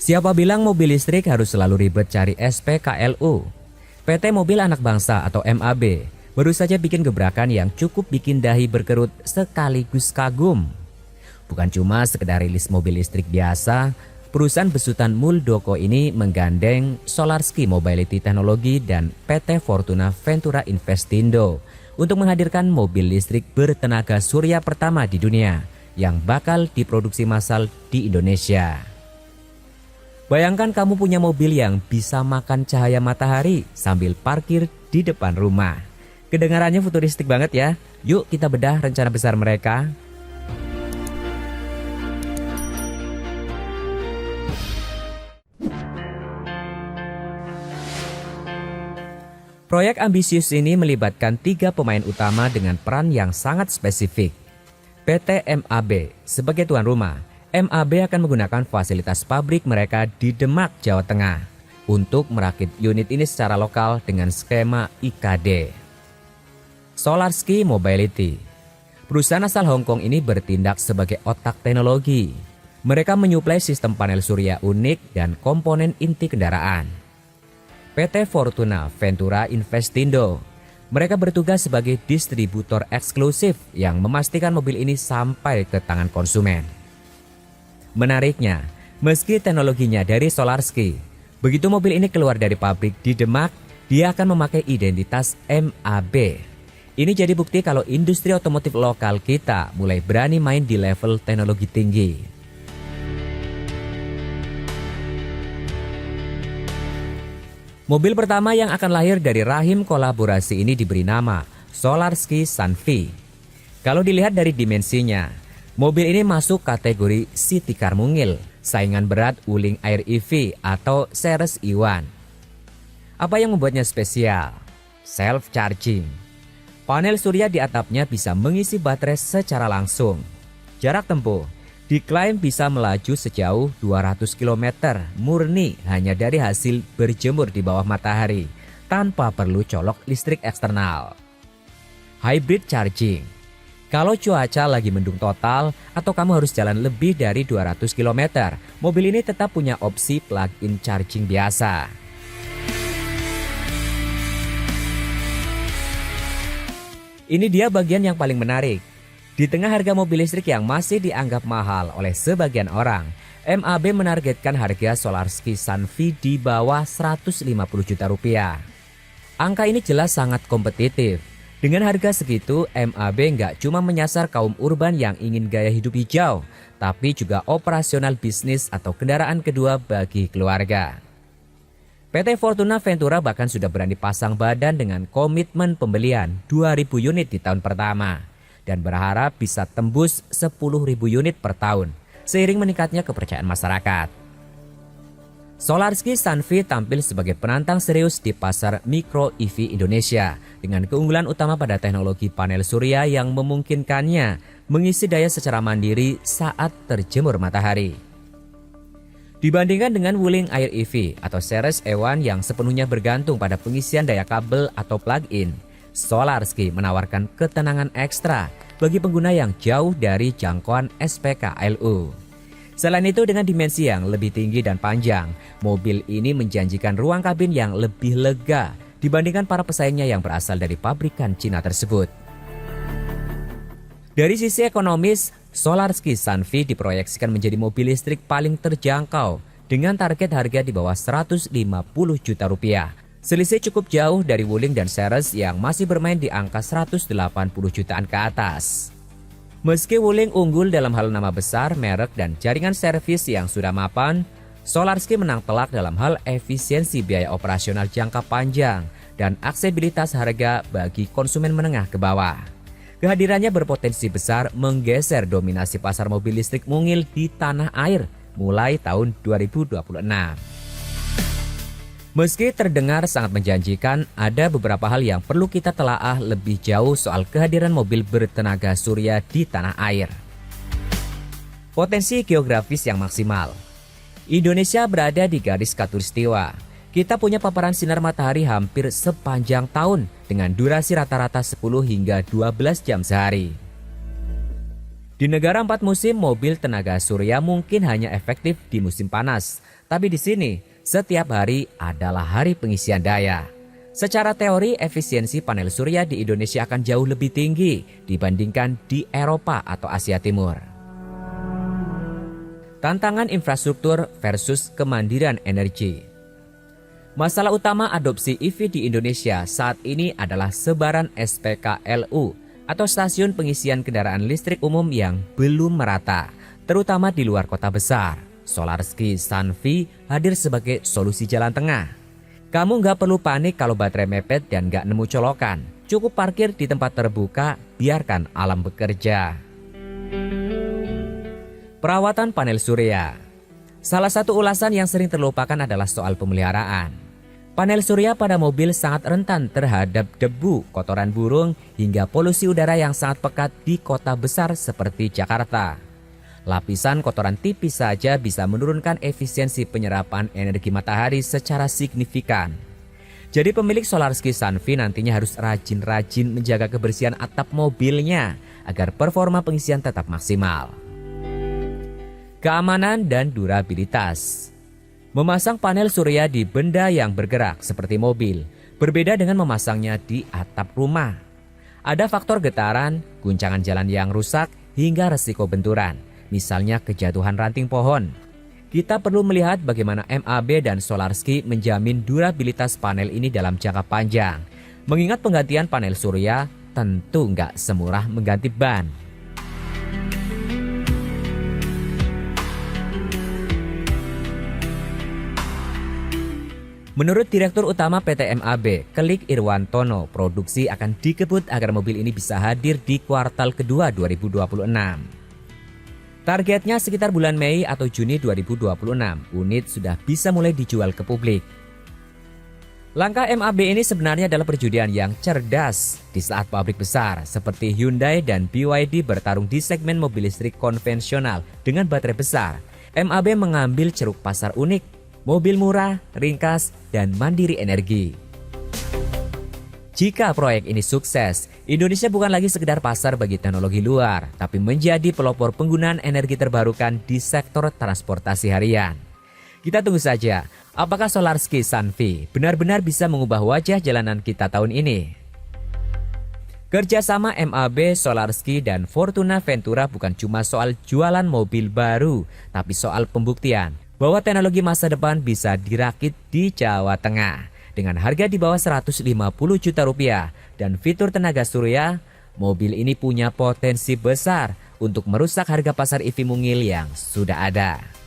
Siapa bilang mobil listrik harus selalu ribet cari SPKLU? PT Mobil Anak Bangsa atau MAB baru saja bikin gebrakan yang cukup bikin dahi berkerut sekaligus kagum. Bukan cuma sekedar rilis mobil listrik biasa, perusahaan besutan Muldoko ini menggandeng Solarski Mobility Technology dan PT Fortuna Ventura Investindo untuk menghadirkan mobil listrik bertenaga surya pertama di dunia yang bakal diproduksi massal di Indonesia. Bayangkan kamu punya mobil yang bisa makan cahaya matahari sambil parkir di depan rumah. Kedengarannya futuristik banget ya. Yuk kita bedah rencana besar mereka. Proyek ambisius ini melibatkan 3 pemain utama dengan peran yang sangat spesifik. PT MAB sebagai tuan rumah, MAB akan menggunakan fasilitas pabrik mereka di Demak, Jawa Tengah untuk merakit unit ini secara lokal dengan skema IKD. Solarski Mobility, perusahaan asal Hong Kong ini bertindak sebagai otak teknologi. Mereka menyuplai sistem panel surya unik dan komponen inti kendaraan. PT Fortuna Ventura Investindo, mereka bertugas sebagai distributor eksklusif yang memastikan mobil ini sampai ke tangan konsumen. Menariknya, meski teknologinya dari Solarski, begitu mobil ini keluar dari pabrik di Demak, dia akan memakai identitas MAB. Ini jadi bukti kalau industri otomotif lokal kita mulai berani main di level teknologi tinggi. Mobil pertama yang akan lahir dari rahim kolaborasi ini diberi nama Solarski Sunvi. Kalau dilihat dari dimensinya, mobil ini masuk kategori city car mungil, saingan berat Wuling Air EV atau Ceres E1. Apa yang membuatnya spesial? Self-charging. Panel surya di atapnya bisa mengisi baterai secara langsung. Jarak tempuh diklaim bisa melaju sejauh 200 km murni hanya dari hasil berjemur di bawah matahari tanpa perlu colok listrik eksternal. Hybrid charging. Kalau cuaca lagi mendung total atau kamu harus jalan lebih dari 200 km, mobil ini tetap punya opsi plug-in charging biasa. Ini dia bagian yang paling menarik. Di tengah harga mobil listrik yang masih dianggap mahal oleh sebagian orang, MAB menargetkan harga Solarski Sunvi di bawah 150 juta rupiah. Angka ini jelas sangat kompetitif. Dengan harga segitu, MAB nggak cuma menyasar kaum urban yang ingin gaya hidup hijau, tapi juga operasional bisnis atau kendaraan kedua bagi keluarga. PT Fortuna Ventura bahkan sudah berani pasang badan dengan komitmen pembelian 2.000 unit di tahun pertama dan berharap bisa tembus 10.000 unit per tahun seiring meningkatnya kepercayaan masyarakat. Solarski Sunvi tampil sebagai penantang serius di pasar mikro EV Indonesia dengan keunggulan utama pada teknologi panel surya yang memungkinkannya mengisi daya secara mandiri saat terjemur matahari. Dibandingkan dengan Wuling Air EV atau Ceres E1 yang sepenuhnya bergantung pada pengisian daya kabel atau plug-in, Solarski menawarkan ketenangan ekstra bagi pengguna yang jauh dari jangkauan SPKLU. Selain itu, dengan dimensi yang lebih tinggi dan panjang, mobil ini menjanjikan ruang kabin yang lebih lega dibandingkan para pesaingnya yang berasal dari pabrikan Cina tersebut. Dari sisi ekonomis, Solarski Sunvi diproyeksikan menjadi mobil listrik paling terjangkau dengan target harga di bawah 150 juta rupiah. Selisih cukup jauh dari Wuling dan Ceres yang masih bermain di angka 180 jutaan ke atas. Meski Wuling unggul dalam hal nama besar, merek, dan jaringan servis yang sudah mapan, Solarski menang telak dalam hal efisiensi biaya operasional jangka panjang dan aksesibilitas harga bagi konsumen menengah ke bawah. Kehadirannya berpotensi besar menggeser dominasi pasar mobil listrik mungil di tanah air mulai tahun 2026. Meski terdengar sangat menjanjikan, ada beberapa hal yang perlu kita telaah lebih jauh soal kehadiran mobil bertenaga surya di tanah air. Potensi geografis yang maksimal. Indonesia berada di garis khatulistiwa. Kita punya paparan sinar matahari hampir sepanjang tahun dengan durasi rata-rata 10 hingga 12 jam sehari. Di negara 4 musim, mobil tenaga surya mungkin hanya efektif di musim panas. Tapi di sini, setiap hari adalah hari pengisian daya. Secara teori, efisiensi panel surya di Indonesia akan jauh lebih tinggi dibandingkan di Eropa atau Asia Timur. Tantangan infrastruktur versus kemandirian energi. Masalah utama adopsi EV di Indonesia saat ini adalah sebaran SPKLU atau stasiun pengisian kendaraan listrik umum yang belum merata, terutama di luar kota besar. Solarski Sunvi hadir sebagai solusi jalan tengah. Kamu nggak perlu panik kalau baterai mepet dan nggak nemu colokan. Cukup parkir di tempat terbuka, biarkan alam bekerja. Perawatan panel surya. Salah satu ulasan yang sering terlupakan adalah soal pemeliharaan. Panel surya pada mobil sangat rentan terhadap debu, kotoran burung, hingga polusi udara yang sangat pekat di kota besar seperti Jakarta. Lapisan kotoran tipis saja bisa menurunkan efisiensi penyerapan energi matahari secara signifikan. Jadi pemilik Solarski Sunvi nantinya harus rajin-rajin menjaga kebersihan atap mobilnya agar performa pengisian tetap maksimal. Keamanan dan durabilitas. Memasang panel surya di benda yang bergerak seperti mobil berbeda dengan memasangnya di atap rumah. Ada faktor getaran, guncangan jalan yang rusak, hingga resiko benturan, misalnya kejatuhan ranting pohon. Kita perlu melihat bagaimana MAB dan Solarski menjamin durabilitas panel ini dalam jangka panjang. Mengingat penggantian panel surya tentu nggak semurah mengganti ban. Menurut Direktur Utama PT MAB, Kelik Irwantono, produksi akan dikebut agar mobil ini bisa hadir di kuartal kedua 2026. Targetnya sekitar bulan Mei atau Juni 2026, unit sudah bisa mulai dijual ke publik. Langkah MAB ini sebenarnya adalah perjudian yang cerdas di saat pabrik besar seperti Hyundai dan BYD bertarung di segmen mobil listrik konvensional dengan baterai besar. MAB mengambil ceruk pasar unik, mobil murah, ringkas, dan mandiri energi. Jika proyek ini sukses, Indonesia bukan lagi sekedar pasar bagi teknologi luar, tapi menjadi pelopor penggunaan energi terbarukan di sektor transportasi harian. Kita tunggu saja, apakah Solarski Sunvi benar-benar bisa mengubah wajah jalanan kita tahun ini? Kerjasama MAB, Solarski, dan Fortuna Ventura bukan cuma soal jualan mobil baru, tapi soal pembuktian bahwa teknologi masa depan bisa dirakit di Jawa Tengah. Dengan harga di bawah 150 juta rupiah dan fitur tenaga surya, mobil ini punya potensi besar untuk merusak harga pasar EV mungil yang sudah ada.